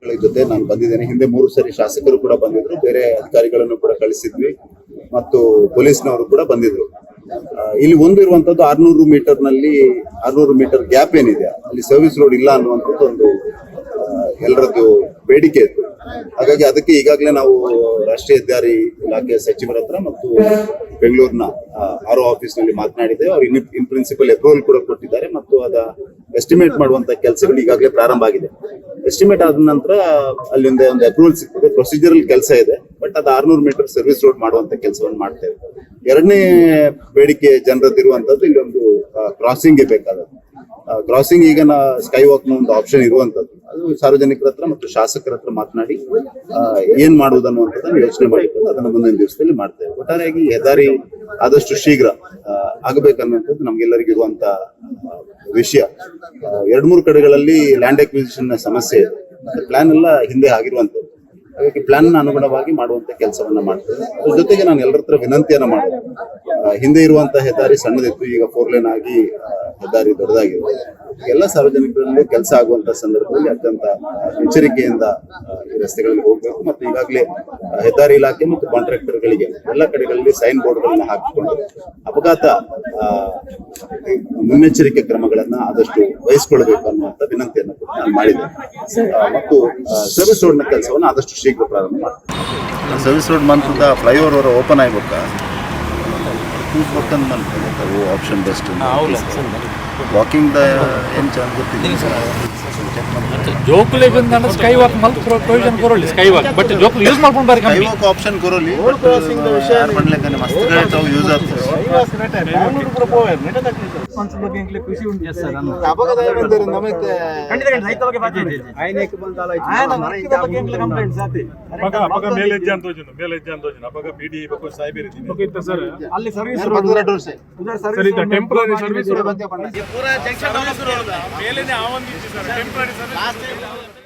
ಜೊತೆ ನಾನು ಬಂದಿದ್ದೇನೆ. ಹಿಂದೆ 3 ಸರಿ ಶಾಸಕರು ಕೂಡ ಬಂದಿದ್ರು, ಬೇರೆ ಅಧಿಕಾರಿಗಳನ್ನು ಕೂಡ ಕಳಿಸಿದ್ವಿ ಮತ್ತು ಪೊಲೀಸ್ನವರು ಕೂಡ ಬಂದಿದ್ರು. ಇಲ್ಲಿ ಒಂದು ಇರುವಂತದ್ದು 600 ಮೀಟರ್ನಲ್ಲಿ 600 ಮೀಟರ್ ಗ್ಯಾಪ್ ಏನಿದೆ ಅಲ್ಲಿ ಸರ್ವಿಸ್ ರೋಡ್ ಇಲ್ಲ ಅನ್ನುವಂಥದ್ದು ಒಂದು ಎಲ್ಲರದ್ದು ಬೇಡಿಕೆ ಇತ್ತು. ಹಾಗಾಗಿ ಅದಕ್ಕೆ ಈಗಾಗಲೇ ನಾವು ರಾಷ್ಟ್ರೀಯ ಹೆದ್ದಾರಿ ಇಲಾಖೆ ಸಚಿವರ ಹತ್ರ ಮತ್ತು ಬೆಂಗಳೂರಿನ ಆರ್ಒ ಆಫೀಸ್ ನಲ್ಲಿ ಮಾತನಾಡಿದ್ದೇವೆ. ಅವರು ಇನ್ ಪ್ರಿನ್ಸಿಪಲ್ ಅಪ್ರೂವಲ್ ಕೂಡ ಕೊಟ್ಟಿದ್ದಾರೆ ಮತ್ತು ಅದ ಎಸ್ಟಿಮೇಟ್ ಮಾಡುವಂತ ಕೆಲಸಗಳು ಈಗಾಗಲೇ ಪ್ರಾರಂಭ ಆಗಿದೆ. ಎಸ್ಟಿಮೇಟ್ ಆದ ನಂತರ ಅಲ್ಲಿಂದ ಒಂದು ಅಪ್ರೂವಲ್ ಸಿಗ್ತದೆ. ಪ್ರೊಸೀಜರಲ್ ಕೆಲಸ ಇದೆ, ಬಟ್ ಅದು 600 ಮೀಟರ್ ಸರ್ವಿಸ್ ರೋಡ್ ಮಾಡುವಂತ ಕೆಲಸವನ್ನು ಮಾಡ್ತೇವೆ. ಎರಡನೇ ಬೇಡಿಕೆ ಜನರದ್ದಿರುವಂತದ್ದು ಇಲ್ಲಿ ಒಂದು ಕ್ರಾಸಿಂಗ್ ಬೇಕಾದದ್ದು. ಕ್ರಾಸಿಂಗ್ ಈಗ ಸ್ಕೈ ವಾಕ್ ನ ಒಂದು ಆಪ್ಷನ್ ಇರುವಂತದ್ದು, ಅದು ಸಾರ್ವಜನಿಕರ ಹತ್ರ ಮತ್ತು ಶಾಸಕರ ಹತ್ರ ಮಾತನಾಡಿ ಏನ್ ಮಾಡುವುದನ್ನುವಂಥದ್ದನ್ನು ಯೋಚನೆ ಮಾಡಿಕೊಂಡು ಅದನ್ನು ಮುಂದಿನ ದಿವಸದಲ್ಲಿ ಮಾಡ್ತೇವೆ. ಒಟ್ಟಾರೆಯಾಗಿ ಹೆದ್ದಾರಿ ಆದಷ್ಟು ಶೀಘ್ರ ಆಗಬೇಕನ್ನುವಂಥದ್ದು ನಮ್ಗೆಲ್ಲರಿಗೂ ಇರುವಂತ ವಿಷಯ. 2-3 ಕಡೆಗಳಲ್ಲಿ ಲ್ಯಾಂಡ್ ಅಕ್ವಿಸಿಷನ್ ಸಮಸ್ಯೆ ಇದೆ. ಪ್ಲಾನ್ ಎಲ್ಲ ಹಿಂದೆ ಆಗಿರುವಂತದ್ದು. ಹಾಗಾಗಿ ಪ್ಲಾನ್ ಅನುಗುಣವಾಗಿ ಮಾಡುವಂತ ಕೆಲಸವನ್ನ ಮಾಡ್ತೇವೆ. ಅದ್ರ ಜೊತೆಗೆ ನಾನು ಎಲ್ಲರ ಹತ್ರ ವಿನಂತಿಯನ್ನ ಮಾಡಿದೆ. ಹಿಂದೆ ಇರುವಂತಹ ಹೆದ್ದಾರಿ ಸಣ್ಣದಿತ್ತು, ಈಗ 4 ಲೇನ್ ಆಗಿ ಹೆದ್ದಾರಿ ದೊಡ್ಡದಾಗಿದೆ. ಎಲ್ಲ ಸಾರ್ವಜನಿಕರಲ್ಲಿ ಕೆಲಸ ಆಗುವಂತ ಸಂದರ್ಭದಲ್ಲಿ ಅತ್ಯಂತ ಎಚ್ಚರಿಕೆಯಿಂದ ಈ ರಸ್ತೆಗಳಲ್ಲಿ ಹೋಗಬೇಕು. ಮತ್ತು ಈಗಾಗಲೇ ಹೆದ್ದಾರಿ ಇಲಾಖೆ ಮತ್ತು ಕಾಂಟ್ರಾಕ್ಟರ್ಗಳಿಗೆ ಎಲ್ಲ ಕಡೆಗಳಲ್ಲಿ ಸೈನ್ ಬೋರ್ಡ್ ಗಳನ್ನ ಹಾಕಿಕೊಂಡು ಅಪಘಾತ ಮುನ್ನೆಚ್ಚರಿಕೆ ಕ್ರಮಗಳನ್ನ ಆದಷ್ಟು ವಹಿಸಿಕೊಳ್ಬೇಕು ಅನ್ನುವಂತ ವಿನಂತಿಯನ್ನು ನಾನು ಮಾಡಿದ್ದೇನೆ. ಮತ್ತು ಸರ್ವಿಸ್ ರೋಡ್ ನ ಕೆಲಸವನ್ನು ಆದಷ್ಟು ಶೀಘ್ರ ಪ್ರಾರಂಭ ಮಾಡ್ತೇವೆ. ಸರ್ವಿಸ್ ರೋಡ್ ಮಂತದ ಫ್ಲೈಓವರ್ ಓಪನ್ ಆಗ್ಬೇಕಾ ಆಪ್ಷನ್ ಬೆಸ್ಟ್ ವಾಕಿಂಗ್ ಏನು ಚಾನ್ಸ್ ಗೊತ್ತಿಲ್ಲ. ಜೋಕುಲೆ ಬಂದ ಸ್ಕೈ ವಾಕ್ ಮಲ್ತ್ ಪ್ರೊವಿಷನ್ ಕೊರಲಿ ಸ್ಕೈ ವಾಕ್ ಬಟ್ ಜೋಕುಲು ಯೂಸ್ ಮಾಡ್ಕೊಂಡು ಬಾರಿ ಸ್ಕೈ ವಾಕ್ ಆಪ್ಷನ್ ಕೊರಲಿ ಕ್ರಾಸಿಂಗ್ ದ ವಿಷಯ ಮಾಡ್ಲಿಕ್ಕೆ ಮಸ್ತ್ ರೇಟ್ ಅವು ಯೂಸ್ ಆಗ್ತದೆ. ಬ್ಯಾಂಗ್ಳೂರು ಕೂಡ ಪೋಯರ್ ನೆಟ ತಕ್ಲಿಲ್ಲ ಕಾನ್ಸೆಪ್ಟ್ ಬಗ್ಗೆ ಇಂಕ್ಲೆ ಖುಷಿ ಉಂಟು. ಎಸ್ ಸರ್ ನಾನು ಅಪಘಾತ ಆಗಿದ್ದಾರೆ ನಮಗೆ ಖಂಡಿತ ರೈತ ಬಗ್ಗೆ ಬಾಜಿ ಆಯ್ನೆಕ್ಕೆ ಬಂದಾಲ ಆಯ್ನ ಮರಕಿದ ಬಗ್ಗೆ ಇಂಕ್ಲೆ ಕಂಪ್ಲೇಂಟ್ ಸಾತಿ ಅಪಘಾತ ಮೇಲೆ ಹೆಜ್ಜೆ ಅಂತ ಹೋಜಿನ ಅಪಘಾತ ಬಿಡಿ ಬको ಸಾಹೇಬ್ ಇರ್ತೀನಿ ಹೋಗಿತ್ತು ಸರ್. ಅಲ್ಲಿ ಸರ್ವಿಸ್ ರೋಡ್ ಉधर ಸರ್ವಿಸ್ ಸರ್ ಇದು ಟೆಂಪರರಿ ಸರ್ವಿಸ್ ರೋಡ್ ಬಂದೆ ಪಣ್ಣ ये पूरा जंक्शन सर्विस रोड ಮೇಲೇನೆ ಆವಂದಿತ್ತು ಸರ್. Temporary service